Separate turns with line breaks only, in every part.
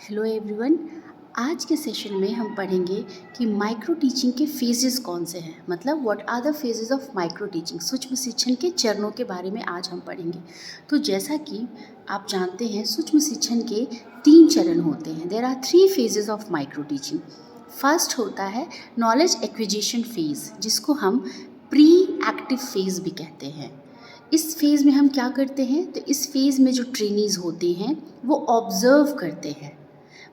Hello everyone. आज के session में हम पढ़ेंगे कि माइक्रो टीचिंग के फेजेस कौन से हैं, मतलब what are the phases of micro teaching. सूक्ष्म शिक्षण के चरणों के बारे में आज हम पढ़ेंगे। तो जैसा कि आप जानते हैं, सूक्ष्म शिक्षण के 3 चरण होते हैं। There are 3 phases of micro teaching. First होता है नॉलेज एक्विजिशन फेज़, जिसको हम प्री एक्टिव फेज़ भी कहते हैं। इस फेज़ में हम क्या करते हैं, तो इस फेज़ में जो ट्रेनीज़ होते हैं वो ऑब्ज़र्व करते हैं,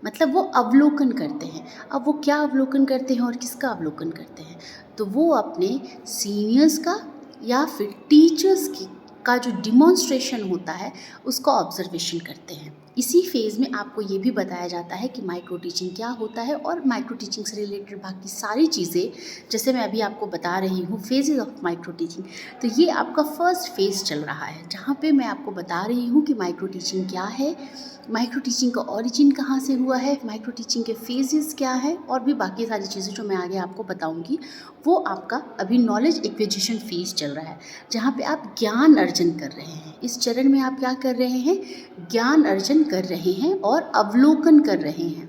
मतलब वो अवलोकन करते हैं। अब वो क्या अवलोकन करते हैं और किसका अवलोकन करते हैं, तो वो अपने सीनियर्स का या फिर टीचर्स की का जो डिमॉन्स्ट्रेशन होता है उसका ऑब्जर्वेशन करते हैं। इसी फेज़ में आपको ये भी बताया जाता है कि माइक्रो टीचिंग क्या होता है और माइक्रो टीचिंग से रिलेटेड बाकी सारी चीज़ें, जैसे मैं अभी आपको बता रही हूँ फेजेस ऑफ माइक्रो टीचिंग। तो ये आपका फर्स्ट फेज़ चल रहा है, जहाँ पे मैं आपको बता रही हूँ कि माइक्रो टीचिंग क्या है, माइक्रो टीचिंग का ओरिजिन कहाँ से हुआ है, माइक्रो टीचिंग के फेजेस क्या है, और भी बाकी सारी चीज़ें जो मैं आगे आपको बताऊंगी। वो आपका अभी नॉलेज एक्विजिशन फेज चल रहा है, जहाँ पे आप ज्ञान अर्जन कर रहे हैं। इस चरण में आप क्या कर रहे हैं, ज्ञान अर्जन कर रहे हैं और अवलोकन कर रहे हैं।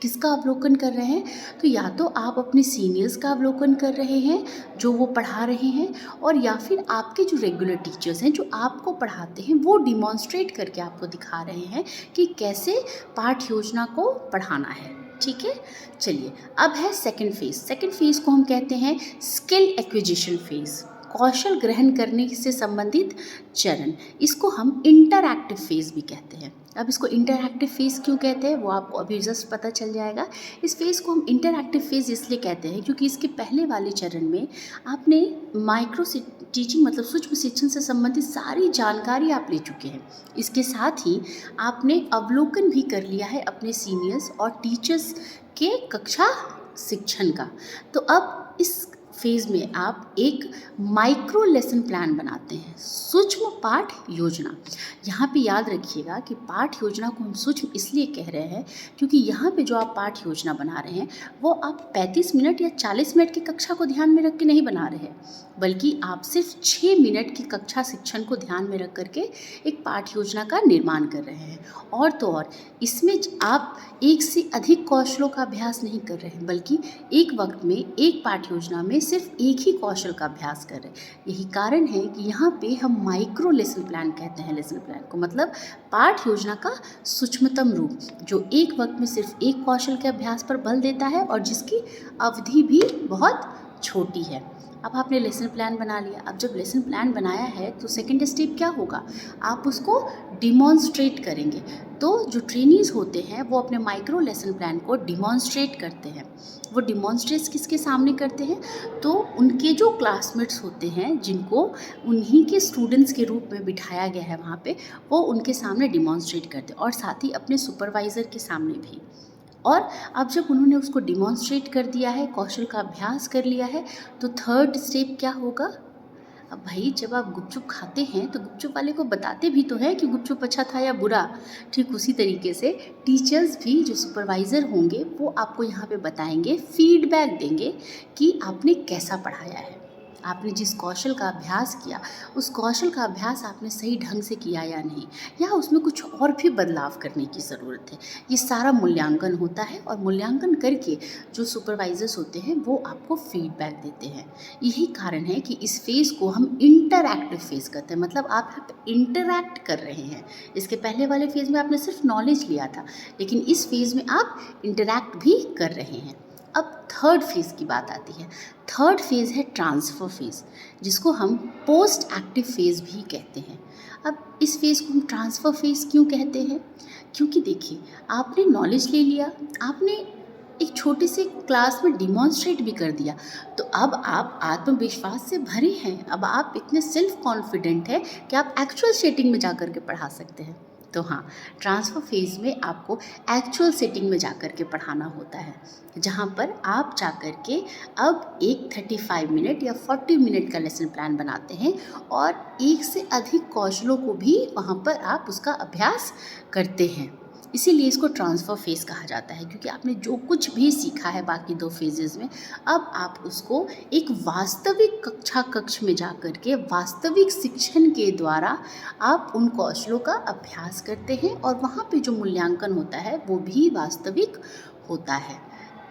किसका अवलोकन कर रहे हैं, तो या तो आप अपने सीनियर्स का अवलोकन कर रहे हैं जो वो पढ़ा रहे हैं, और या फिर आपके जो रेगुलर टीचर्स हैं जो आपको पढ़ाते हैं वो डिमॉन्स्ट्रेट करके आपको दिखा रहे हैं कि कैसे पाठ योजना को पढ़ाना है। ठीक है, चलिए अब है सेकंड फेज। सेकंड फेज को हम कहते हैं स्किल एक्विजिशन फेज, कौशल ग्रहण करने से संबंधित चरण। इसको हम इंटरएक्टिव फेज भी कहते हैं। अब इसको इंटरएक्टिव फेज़ क्यों कहते हैं वो आपको अभी जस्ट पता चल जाएगा। इस फेज़ को हम इंटरएक्टिव फेज़ इसलिए कहते हैं क्योंकि इसके पहले वाले चरण में आपने माइक्रो टीचिंग मतलब सूक्ष्म शिक्षण से संबंधित सारी जानकारी आप ले चुके हैं। इसके साथ ही आपने अवलोकन भी कर लिया है अपने सीनियर्स और टीचर्स के कक्षा शिक्षण का। तो अब इस फेज़ में आप एक माइक्रो लेसन प्लान बनाते हैं, सूक्ष्म पाठ योजना। यहाँ पे याद रखिएगा कि पाठ योजना को हम सूक्ष्म इसलिए कह रहे हैं क्योंकि यहाँ पे जो आप पाठ योजना बना रहे हैं वो आप 35 मिनट या 40 मिनट की कक्षा को ध्यान में रख के नहीं बना रहे हैं, बल्कि आप सिर्फ 6 मिनट की कक्षा शिक्षण को ध्यान में रख करके एक पाठ योजना का निर्माण कर रहे हैं। और तो और इसमें आप एक से अधिक कौशलों का अभ्यास नहीं कर रहे हैं, बल्कि एक वक्त में एक पाठ योजना में सिर्फ एक ही कौशल का अभ्यास कर रहे हैं। यही कारण है कि यहाँ पे हम माइक्रो लेसन प्लान कहते हैं। लेसन प्लान को मतलब पाठ योजना का सूक्ष्मतम रूप, जो एक वक्त में सिर्फ एक कौशल के अभ्यास पर बल देता है और जिसकी अवधि भी बहुत छोटी है। अब आपने लेसन प्लान बना लिया। अब जब लेसन प्लान बनाया है तो सेकंड स्टेप क्या होगा, आप उसको डिमॉन्स्ट्रेट करेंगे। तो जो ट्रेनीज़ होते हैं वो अपने माइक्रो लेसन प्लान को डिमॉन्स्ट्रेट करते हैं। वो डिमॉन्स्ट्रेट किसके सामने करते हैं, तो उनके जो क्लासमेट्स होते हैं जिनको उन्हीं के स्टूडेंट्स के रूप में बिठाया गया है वहाँ पे, वो उनके सामने डिमॉन्स्ट्रेट करते हैं, और साथ ही अपने सुपरवाइज़र के सामने भी। और अब जब उन्होंने उसको डिमॉन्स्ट्रेट कर दिया है, कौशल का अभ्यास कर लिया है, तो थर्ड स्टेप क्या होगा। अब भाई जब आप गुपचुप खाते हैं तो गुपचुप वाले को बताते भी तो हैं कि गुपचुप अच्छा था या बुरा। ठीक उसी तरीके से टीचर्स भी, जो सुपरवाइज़र होंगे, वो आपको यहाँ पे बताएंगे, फीडबैक देंगे कि आपने कैसा पढ़ाया है, आपने जिस कौशल का अभ्यास किया उस कौशल का अभ्यास आपने सही ढंग से किया या नहीं, या उसमें कुछ और भी बदलाव करने की ज़रूरत है। ये सारा मूल्यांकन होता है, और मूल्यांकन करके जो सुपरवाइजर्स होते हैं वो आपको फीडबैक देते हैं। यही कारण है कि इस फेज़ को हम इंटरएक्टिव फेज़ कहते हैं, मतलब आप इंटरैक्ट कर रहे हैं। इसके पहले वाले फेज़ में आपने सिर्फ नॉलेज लिया था, लेकिन इस फेज़ में आप इंटरैक्ट भी कर रहे हैं। अब थर्ड फेज़ की बात आती है। थर्ड फेज़ है ट्रांसफ़र फेज़, जिसको हम पोस्ट एक्टिव फेज़ भी कहते हैं। अब इस फेज़ को हम ट्रांसफ़र फेज़ क्यों कहते हैं, क्योंकि देखिए आपने नॉलेज ले लिया, आपने एक छोटे से क्लास में डिमॉन्स्ट्रेट भी कर दिया, तो अब आप आत्मविश्वास से भरे हैं। अब आप इतने सेल्फ कॉन्फिडेंट हैं कि आप एक्चुअल सेटिंग में जा कर के पढ़ा सकते हैं। तो हाँ, ट्रांसफ़र फेज़ में आपको एक्चुअल सेटिंग में जा कर के पढ़ाना होता है, जहाँ पर आप जा कर के अब एक 35 मिनट या 40 मिनट का लेसन प्लान बनाते हैं, और एक से अधिक कौशलों को भी वहाँ पर आप उसका अभ्यास करते हैं। इसीलिए इसको ट्रांसफ़र फ़ेज़ कहा जाता है, क्योंकि आपने जो कुछ भी सीखा है बाकी 2 फ़ेजेज़ में, अब आप उसको एक वास्तविक कक्षा कक्ष में जा कर के वास्तविक शिक्षण के द्वारा आप उन कौशलों का अभ्यास करते हैं और वहाँ पे जो मूल्यांकन होता है वो भी वास्तविक होता है।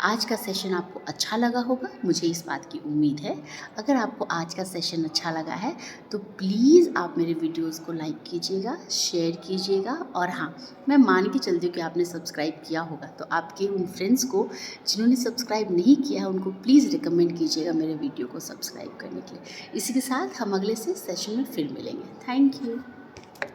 आज का सेशन आपको अच्छा लगा होगा, मुझे इस बात की उम्मीद है। अगर आपको आज का सेशन अच्छा लगा है तो प्लीज़ आप मेरे वीडियोज़ को लाइक कीजिएगा, शेयर कीजिएगा और हाँ, मैं मान के चलती हूँ कि आपने सब्सक्राइब किया होगा, तो आपके उन फ्रेंड्स को जिन्होंने सब्सक्राइब नहीं किया है उनको प्लीज़ रिकमेंड कीजिएगा मेरे वीडियो को सब्सक्राइब करने के लिए। इसी के साथ हम अगले से सेशन में फिर मिलेंगे। Thank you.